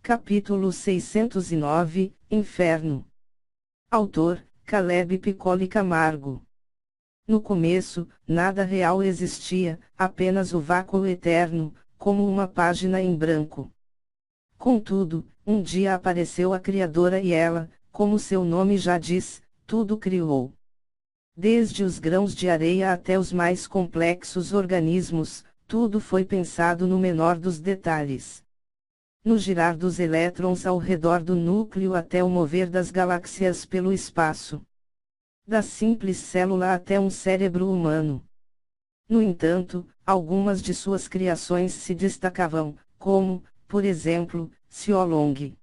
Capítulo 609, Inferno. Autor, Caleb Piccoli Camargo. No começo, nada real existia, apenas o vácuo eterno, como uma página em branco. Contudo, um dia apareceu a Criadora e ela, como seu nome já diz, tudo criou. Desde os grãos de areia até os mais complexos organismos, tudo foi pensado no menor dos detalhes. No girar dos elétrons ao redor do núcleo até o mover das galáxias pelo espaço. Da simples célula até um cérebro humano. No entanto, algumas de suas criações se destacavam, como, por exemplo, Xiaolong.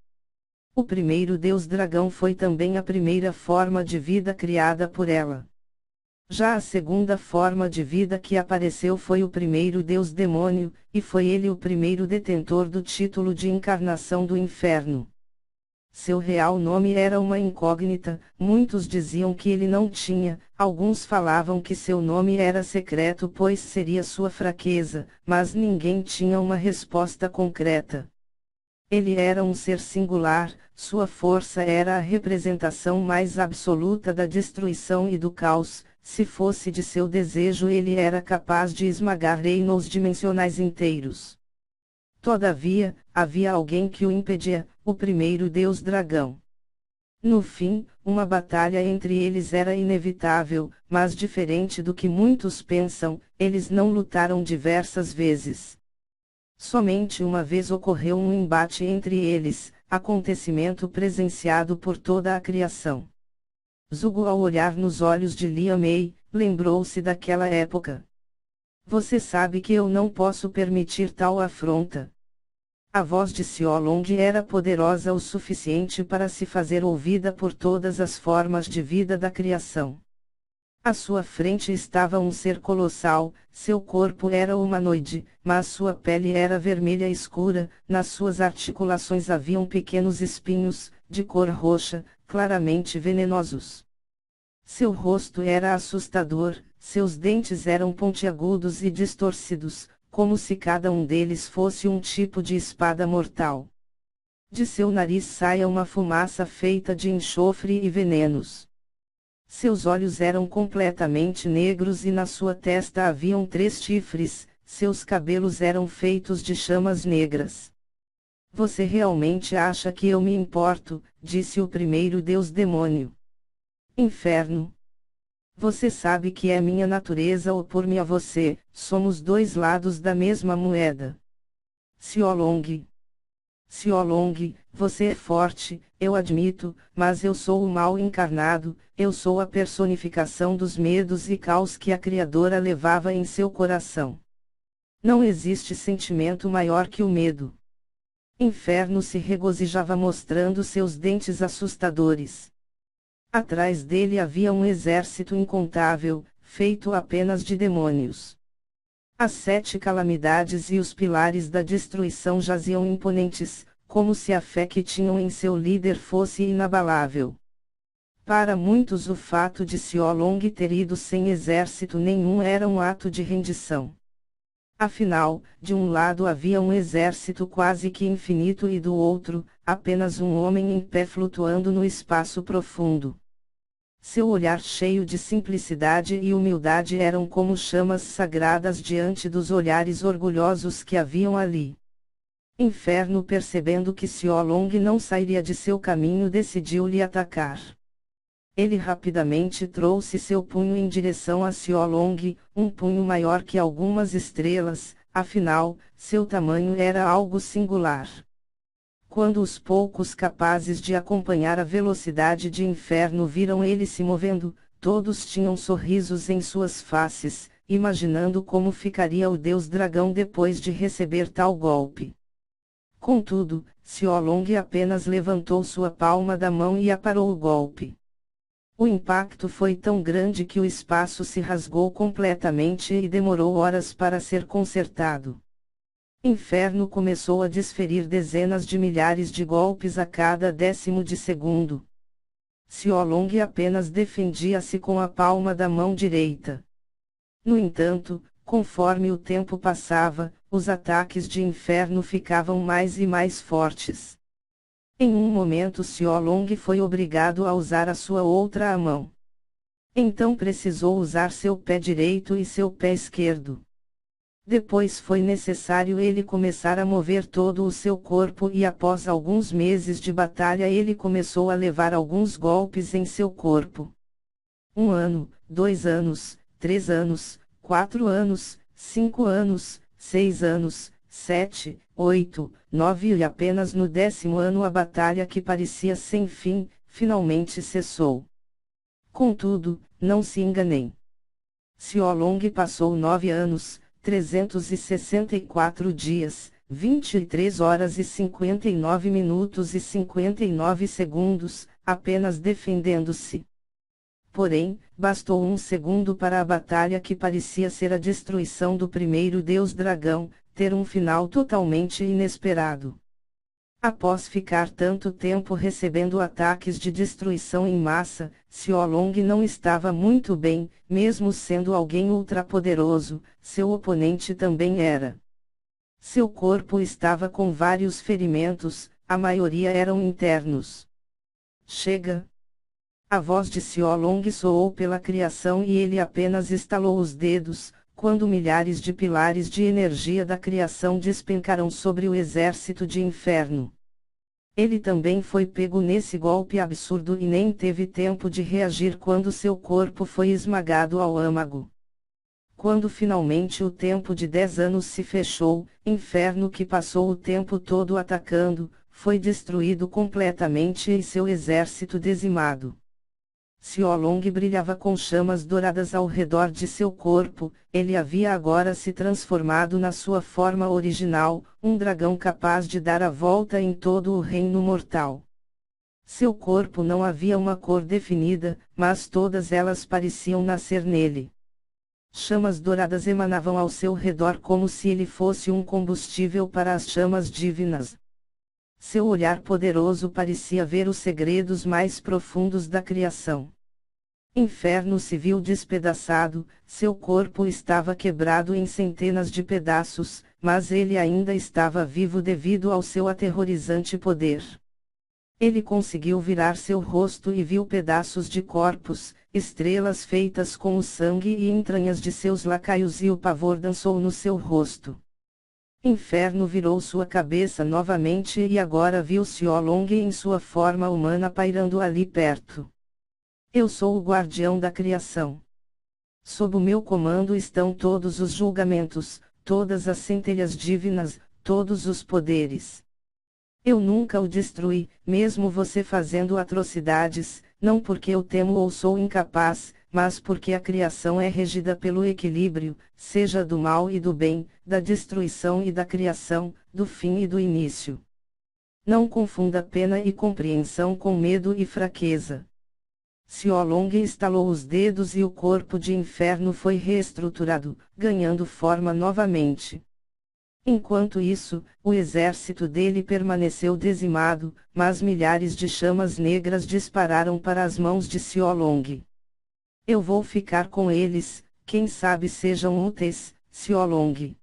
O primeiro deus dragão foi também a primeira forma de vida criada por ela. Já a segunda forma de vida que apareceu foi o primeiro deus demônio, e foi ele o primeiro detentor do título de encarnação do inferno. Seu real nome era uma incógnita, muitos diziam que ele não tinha, alguns falavam que seu nome era secreto pois seria sua fraqueza, mas ninguém tinha uma resposta concreta. Ele era um ser singular, sua força era a representação mais absoluta da destruição e do caos. Se fosse de seu desejo ele era capaz de esmagar reinos dimensionais inteiros. Todavia, havia alguém que o impedia, o primeiro deus dragão. No fim, uma batalha entre eles era inevitável, mas diferente do que muitos pensam, eles não lutaram diversas vezes. Somente uma vez ocorreu um embate entre eles, acontecimento presenciado por toda a criação. Zugo, ao olhar nos olhos de Liang Mei, lembrou-se daquela época. Você sabe que eu não posso permitir tal afronta. A voz de Xiaolong era poderosa o suficiente para se fazer ouvida por todas as formas de vida da criação. À sua frente estava um ser colossal, seu corpo era humanoide, mas sua pele era vermelha escura, nas suas articulações haviam pequenos espinhos, de cor roxa, claramente venenosos. Seu rosto era assustador, seus dentes eram pontiagudos e distorcidos, como se cada um deles fosse um tipo de espada mortal. De seu nariz saía uma fumaça feita de enxofre e venenos. Seus olhos eram completamente negros e na sua testa haviam 3 chifres, seus cabelos eram feitos de chamas negras. Você realmente acha que eu me importo? Disse o primeiro deus demônio. Inferno. Você sabe que é minha natureza opor-me a você, somos dois lados da mesma moeda. Xiaolong. Xiaolong, você é forte, eu admito, mas eu sou o mal encarnado, eu sou a personificação dos medos e caos que a Criadora levava em seu coração. Não existe sentimento maior que o medo. Inferno se regozijava mostrando seus dentes assustadores. Atrás dele havia um exército incontável, feito apenas de demônios. As 7 calamidades e os pilares da destruição jaziam imponentes, como se a fé que tinham em seu líder fosse inabalável. Para muitos o fato de Xiaolong ter ido sem exército nenhum era um ato de rendição. Afinal, de um lado havia um exército quase que infinito e do outro, apenas um homem em pé flutuando no espaço profundo. Seu olhar cheio de simplicidade e humildade eram como chamas sagradas diante dos olhares orgulhosos que haviam ali. Inferno, percebendo que Xiaolong não sairia de seu caminho, decidiu lhe atacar. Ele rapidamente trouxe seu punho em direção a Xiaolong, um punho maior que algumas estrelas, afinal, seu tamanho era algo singular. Quando os poucos capazes de acompanhar a velocidade de Inferno viram ele se movendo, todos tinham sorrisos em suas faces, imaginando como ficaria o deus dragão depois de receber tal golpe. Contudo, Xiaolong apenas levantou sua palma da mão e aparou o golpe. O impacto foi tão grande que o espaço se rasgou completamente e demorou horas para ser consertado. Inferno começou a desferir dezenas de milhares de golpes a cada 10º de segundo. Xiaolong apenas defendia-se com a palma da mão direita. No entanto, conforme o tempo passava, os ataques de Inferno ficavam mais e mais fortes. Em um momento Xiaolong foi obrigado a usar a sua outra mão. Então precisou usar seu pé direito e seu pé esquerdo. Depois foi necessário ele começar a mover todo o seu corpo e após alguns meses de batalha ele começou a levar alguns golpes em seu corpo. 1 ano, 2 anos, 3 anos, 4 anos, 5 anos, 6 anos, 7, 8, 9 e apenas no 10º ano a batalha que parecia sem fim, finalmente cessou. Contudo, não se enganem. Xiaolong passou 9 anos, 364 dias, 23 horas e 59 minutos e 59 segundos, apenas defendendo-se. Porém, bastou um segundo para a batalha que parecia ser a destruição do primeiro deus dragão, ter um final totalmente inesperado. Após ficar tanto tempo recebendo ataques de destruição em massa, Xiaolong não estava muito bem, mesmo sendo alguém ultrapoderoso, seu oponente também era. Seu corpo estava com vários ferimentos, a maioria eram internos. Chega! A voz de Xiaolong soou pela criação e ele apenas estalou os dedos, quando milhares de pilares de energia da criação despencaram sobre o exército de inferno. Ele também foi pego nesse golpe absurdo e nem teve tempo de reagir quando seu corpo foi esmagado ao âmago. Quando finalmente o tempo de 10 anos se fechou, inferno que passou o tempo todo atacando, foi destruído completamente e seu exército dizimado. Xiaolong brilhava com chamas douradas ao redor de seu corpo, ele havia agora se transformado na sua forma original, um dragão capaz de dar a volta em todo o reino mortal. Seu corpo não havia uma cor definida, mas todas elas pareciam nascer nele. Chamas douradas emanavam ao seu redor como se ele fosse um combustível para as chamas divinas. Seu olhar poderoso parecia ver os segredos mais profundos da criação. Inferno se viu despedaçado, seu corpo estava quebrado em centenas de pedaços, mas ele ainda estava vivo devido ao seu aterrorizante poder. Ele conseguiu virar seu rosto e viu pedaços de corpos, estrelas feitas com o sangue e entranhas de seus lacaios e o pavor dançou no seu rosto. Inferno virou sua cabeça novamente e agora viu Xiaolong em sua forma humana pairando ali perto. Eu sou o guardião da criação. Sob o meu comando estão todos os julgamentos, todas as centelhas divinas, todos os poderes. Eu nunca o destruí, mesmo você fazendo atrocidades, não porque eu temo ou sou incapaz, mas porque a criação é regida pelo equilíbrio, seja do mal e do bem, da destruição e da criação, do fim e do início. Não confunda pena e compreensão com medo e fraqueza. Xiaolong estalou os dedos e o corpo de inferno foi reestruturado, ganhando forma novamente. Enquanto isso, o exército dele permaneceu dizimado, mas milhares de chamas negras dispararam para as mãos de Xiaolong. Eu vou ficar com eles, quem sabe sejam úteis, Xiaolong.